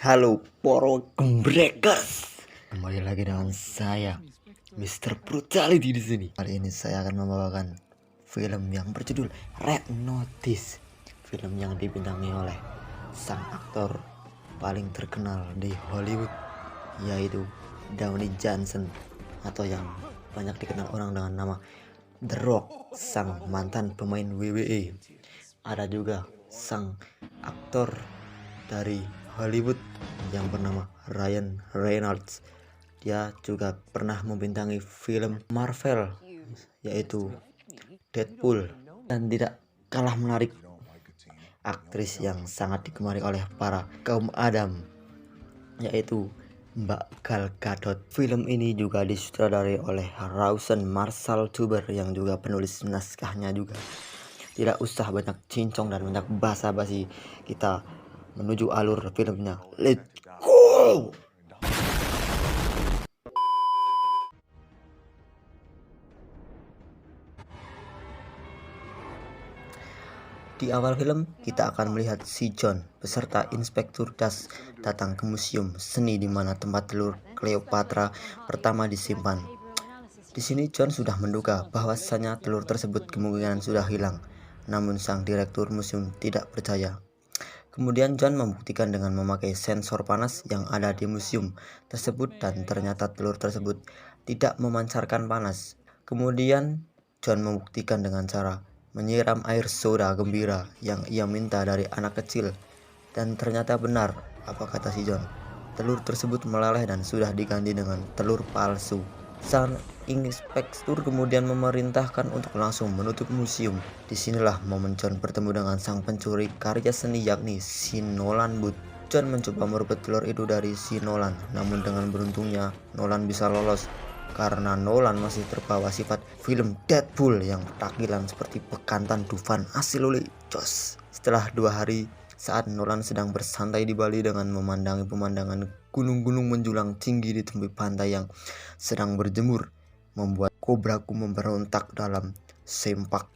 Halo poro gembrekas, kembali lagi dengan saya Mr. Brutality di sini. Kali ini saya akan membawakan film yang berjudul Red Notice, film yang dibintangi oleh sang aktor paling terkenal di Hollywood, yaitu Downey Johnson, atau yang banyak dikenal orang dengan nama The Rock, sang mantan pemain WWE. Ada juga sang aktor dari Hollywood yang bernama Ryan Reynolds. Dia juga pernah membintangi film Marvel, yaitu Deadpool. Dan tidak kalah menarik, aktris yang sangat digemari oleh para kaum Adam, yaitu Mbak Gal Gadot. Film ini juga disutradarai oleh Rawson Marshall Tuber yang juga penulis naskahnya juga. Tidak usah banyak cincong dan banyak basa-basi, kita menuju alur filmnya. Let's go! Di awal film, kita akan melihat si John beserta Inspektur Das datang ke museum seni di mana tempat telur Cleopatra pertama disimpan. Di sini John sudah menduga bahwasannya telur tersebut kemungkinan sudah hilang, namun sang direktur museum tidak percaya. Kemudian John membuktikan dengan memakai sensor panas yang ada di museum tersebut, dan ternyata telur tersebut tidak memancarkan panas. Kemudian John membuktikan dengan cara menyiram air soda gembira yang ia minta dari anak kecil, dan ternyata benar apa kata si John. Telur tersebut meleleh dan sudah diganti dengan telur palsu. Sang inspektur kemudian memerintahkan untuk langsung menutup museum. Disinilah momen John bertemu dengan sang pencuri karya seni, yakni si Nolan Booth. John mencoba merebut telur itu dari si Nolan, namun dengan beruntungnya Nolan bisa lolos karena Nolan masih terbawa sifat film Deadpool yang takilan seperti bekantan Dufan Asiloli Jos. Setelah 2 hari, saat Nolan sedang bersantai di Bali dengan memandangi pemandangan gunung-gunung menjulang tinggi di tepi pantai yang sedang berjemur, membuat kobraku memberontak dalam sempak.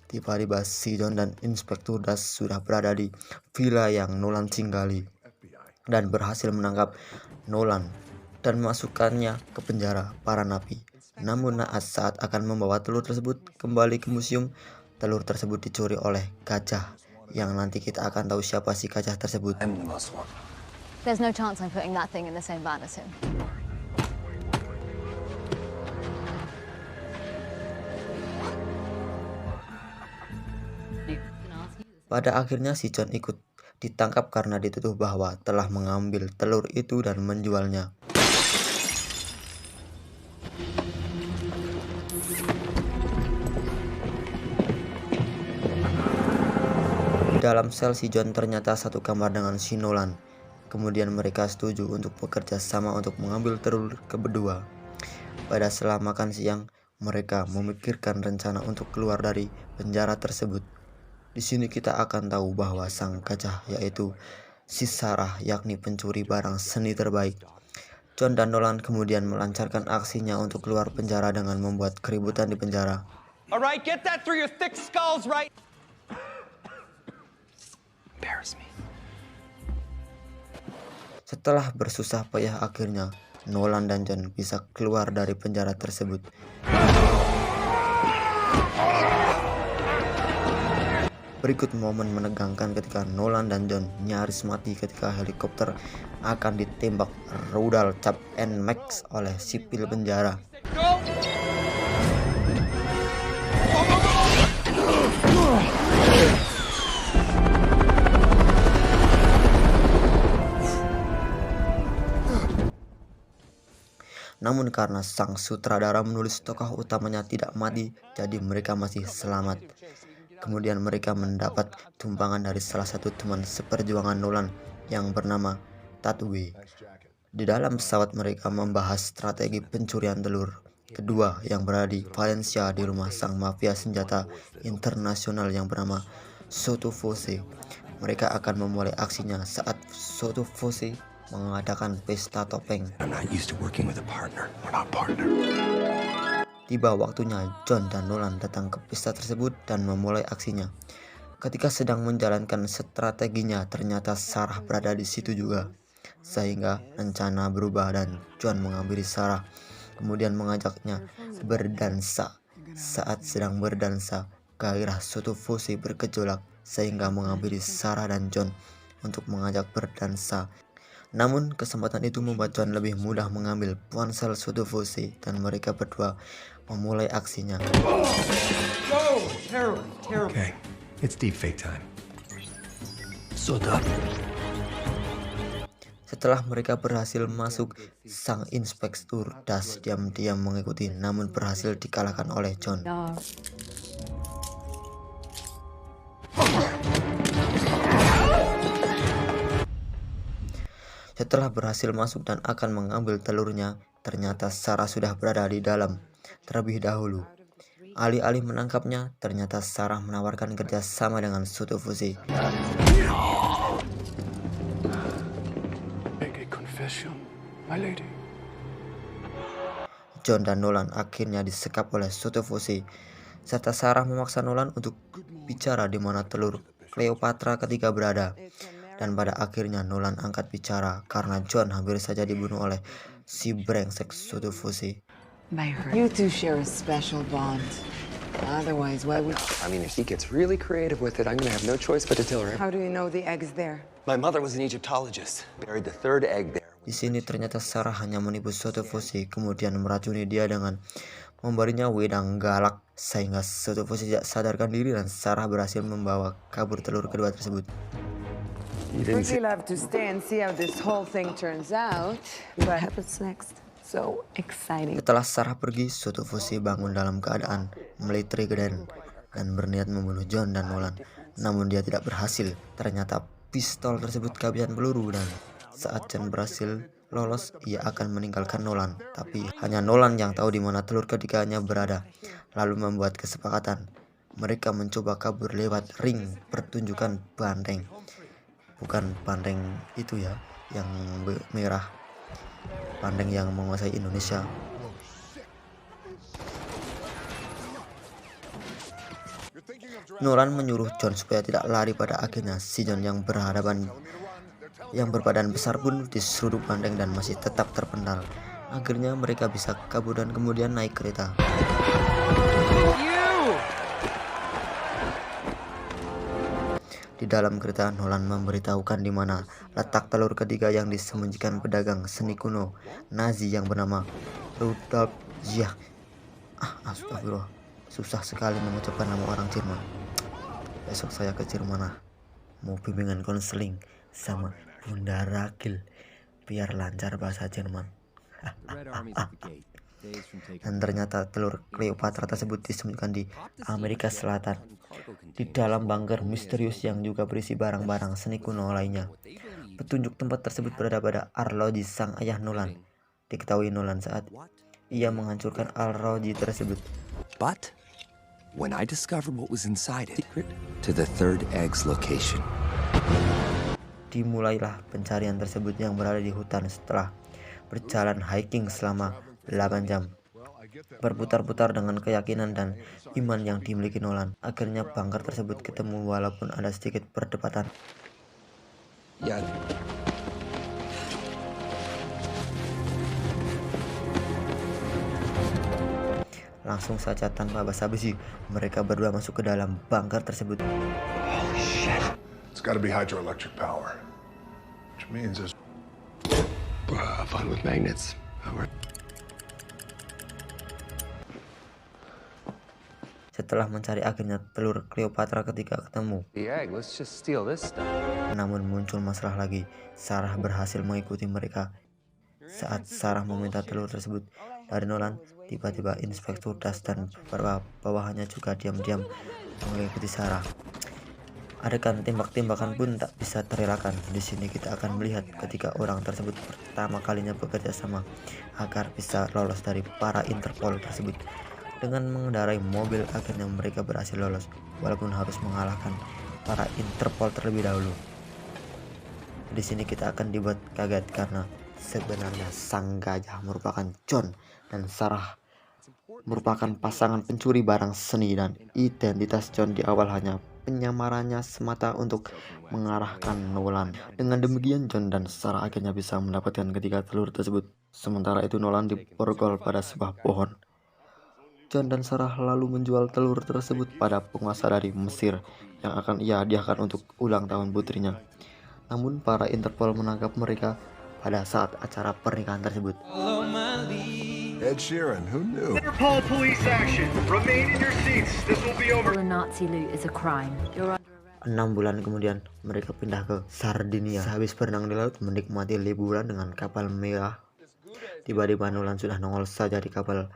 Tiba-tiba si John dan Inspektur Das sudah berada di villa yang Nolan tinggali dan berhasil menangkap Nolan dan memasukkannya ke penjara para napi. Namun naas saat akan membawa telur tersebut kembali ke museum, telur tersebut dicuri oleh gajah, yang nanti kita akan tahu siapa si gajah tersebut. There's no chance I'm putting that thing in the same van as him. Pada akhirnya si John ikut ditangkap karena dituduh bahwa telah mengambil telur itu dan menjualnya. Di dalam sel si John ternyata satu kamar dengan si Nolan. Kemudian mereka setuju untuk bekerja sama untuk mengambil telur kedua. Pada setelah makan siang, mereka memikirkan rencana untuk keluar dari penjara tersebut. Di sini kita akan tahu bahwa sang gajah yaitu si Sarah, yakni pencuri barang seni terbaik. John dan Nolan kemudian melancarkan aksinya untuk keluar penjara dengan membuat keributan di penjara. Alright, get that through your thick skulls, right? Embarrass me. Setelah bersusah payah, akhirnya Nolan dan John bisa keluar dari penjara tersebut. Berikut momen menegangkan ketika Nolan dan John nyaris mati ketika helikopter akan ditembak rudal cap and max oleh sipil penjara. Namun karena sang sutradara menulis tokoh utamanya tidak mati, jadi mereka masih selamat. Kemudian mereka mendapat tumpangan dari salah satu teman seperjuangan Nolan yang bernama Tatwe. Di dalam pesawat mereka membahas strategi pencurian telur kedua yang berada di Valencia di rumah sang mafia senjata internasional yang bernama Sottovoce. Mereka akan memulai aksinya saat Sottovoce mengadakan pesta topeng. Tiba waktunya John dan Nolan datang ke pesta tersebut dan memulai aksinya. Ketika sedang menjalankan strateginya, ternyata Sarah berada di situ juga. Sehingga rencana berubah dan John menghampiri Sarah, kemudian mengajaknya berdansa. Saat sedang berdansa, gairah Sotofosi bergejolak sehingga menghampiri Sarah dan John untuk mengajak berdansa. Namun kesempatan itu membuat John lebih mudah mengambil ponsel Sotofosi dan mereka berdua memulai aksinya. Okay, it's deep fake time. Setelah mereka berhasil masuk, sang inspektur Das diam-diam mengikuti namun berhasil dikalahkan oleh John. Setelah berhasil masuk dan akan mengambil telurnya, ternyata Sarah sudah berada di dalam terlebih dahulu. Alih-alih menangkapnya, ternyata Sarah menawarkan kerjasama dengan Sotofosi. Make a confession, my lady. John dan Nolan akhirnya disekap oleh Sotofosi, serta Sarah memaksa Nolan untuk bicara di mana telur Cleopatra ketiga berada. Dan pada akhirnya Nolan angkat bicara karena John hampir saja dibunuh oleh si brengsek Sotofosi. You two share a special bond. Otherwise, why would... I mean, if he gets really creative with it, I'm gonna have no choice but to tell her. How do you know the egg's there? My mother was an Egyptologist. Buried the third egg there. Di sini ternyata Sarah hanya menipu Sotofosi, kemudian meracuni dia dengan memberinya wedang galak sehingga Sotofosi tidak sadarkan diri dan Sarah berhasil membawa kabur telur kedua tersebut. You didn't Pretty say... love to stay and see how this whole thing turns out. What happens next? So exciting. Setelah Sarah pergi, Sotofosi bangun dalam keadaan military grade dan berniat membunuh John dan Nolan. Namun dia tidak berhasil. Ternyata pistol tersebut kehabisan peluru dan saat John berhasil lolos, ia akan meninggalkan Nolan. Tapi hanya Nolan yang tahu di mana telur ketiganya berada. Lalu membuat kesepakatan. Mereka mencoba kabur lewat ring pertunjukan banteng. Bukan banteng itu ya, yang merah. Banteng yang menguasai Indonesia. Nolan menyuruh John supaya tidak lari. Pada akhirnya si John yang berbadan besar pun diseruduk banteng dan masih tetap terpental. Akhirnya mereka bisa kabur dan kemudian naik kereta. Di dalam kereta, Nolan memberitahukan di mana letak telur ketiga yang disembunyikan pedagang seni kuno Nazi yang bernama Rudolf Ziyech. Astagfirullah, susah sekali mengucapkan nama orang Jerman. Besok saya ke Jerman mau bimbingan konseling sama Bunda Rakil biar lancar bahasa Jerman. Dan ternyata telur Cleopatra tersebut disembunyikan di Amerika Selatan, di dalam bunker misterius yang juga berisi barang-barang seni kuno lainnya. Petunjuk tempat tersebut berada pada arloji sang ayah Nolan. Diketahui Nolan saat ia menghancurkan arloji tersebut. But when I discovered what was inside it, to the third egg's location. Dimulailah pencarian tersebut yang berada di hutan setelah berjalan hiking selama 8 jam. Berputar-putar dengan keyakinan dan iman yang dimiliki Nolan. Akhirnya bunker tersebut ketemu walaupun ada sedikit perdebatan. Yeah. Langsung saja tanpa basa-basi, mereka berdua masuk ke dalam bunker tersebut. It's got to be hydroelectric power, which means there's Fun with magnets. Setelah mencari akhirnya telur Cleopatra ketika ketemu. The egg, let's just steal this stuff. Namun muncul masalah lagi. Sarah berhasil mengikuti mereka. Saat Sarah meminta telur tersebut dari Nolan, tiba-tiba Inspektur Das dan beberapa bawahannya juga diam-diam mengikuti Sarah. Adegan tembak-tembakan pun tak bisa terelakkan. Di sini kita akan melihat ketika orang tersebut pertama kalinya bekerja sama agar bisa lolos dari para Interpol tersebut. Dengan mengendarai mobil, akhirnya mereka berhasil lolos walaupun harus mengalahkan para Interpol terlebih dahulu. Di sini kita akan dibuat kaget karena sebenarnya sang gajah merupakan John dan Sarah merupakan pasangan pencuri barang seni, dan identitas John di awal hanya penyamarannya semata untuk mengarahkan Nolan. Dengan demikian John dan Sarah akhirnya bisa mendapatkan ketiga telur tersebut. Sementara itu Nolan diborgol pada sebuah pohon. John dan Sarah lalu menjual telur tersebut pada penguasa dari Mesir yang akan ia hadiahkan untuk ulang tahun putrinya. Namun para Interpol menangkap mereka pada saat acara pernikahan tersebut. Ed Sheeran, who knew? Interpol police action. Remain in your seats. This will be over. Nazi loot is a crime. You're under arrest. 6 bulan kemudian mereka pindah ke Sardinia. Sehabis berenang di laut menikmati liburan dengan kapal mewah. Tiba-tiba Nolan sudah nongol saja di kapal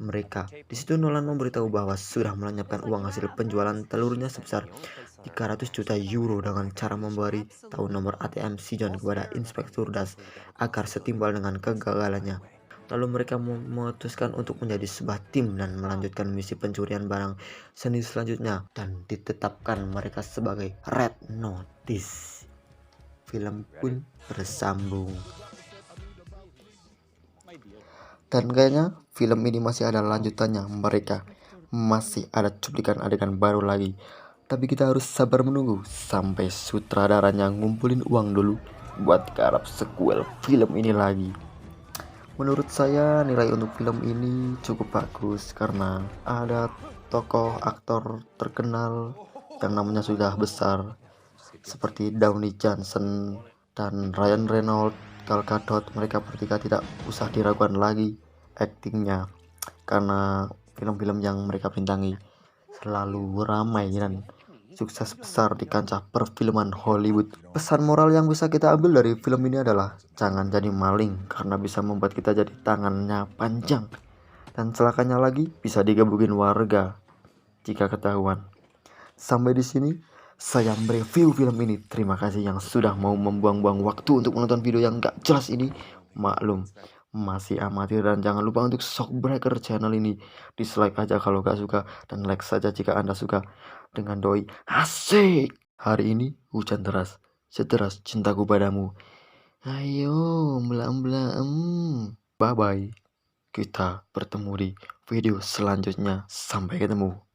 mereka. Di situ Nolan memberitahu bahwa sudah melenyapkan uang hasil penjualan telurnya sebesar 300 juta euro dengan cara memberi tahu nomor ATM si John kepada Inspektur Das agar setimpal dengan kegagalannya. Lalu mereka memutuskan untuk menjadi sebuah tim dan melanjutkan misi pencurian barang seni selanjutnya dan ditetapkan mereka sebagai Red Notice. Film pun bersambung. Dan kayaknya film ini masih ada lanjutannya, mereka masih ada cuplikan adegan baru lagi. Tapi kita harus sabar menunggu sampai sutradaranya ngumpulin uang dulu buat garap sequel film ini lagi. Menurut saya nilai untuk film ini cukup bagus karena ada tokoh aktor terkenal yang namanya sudah besar seperti Downey Johnson dan Ryan Reynolds, Gal Gadot. Mereka bertiga tidak usah diragukan lagi aktingnya karena film-film yang mereka bintangi selalu ramai dan sukses besar di kancah perfilman Hollywood. Pesan moral yang bisa kita ambil dari film ini adalah jangan jadi maling karena bisa membuat kita jadi tangannya panjang, dan celakanya lagi bisa digebukin warga jika ketahuan. Sampai di sini saya mereview film ini. Terima kasih yang sudah mau membuang-buang waktu untuk menonton video yang gak jelas ini. Maklum masih amatir, dan jangan lupa untuk Shockbreaker channel ini. Dislike aja kalau gak suka dan like saja jika Anda suka. Dengan doi asik. Hari ini hujan deras, sederas cintaku padamu. Ayo belam-belam. Bye bye. Kita bertemu di video selanjutnya. Sampai ketemu.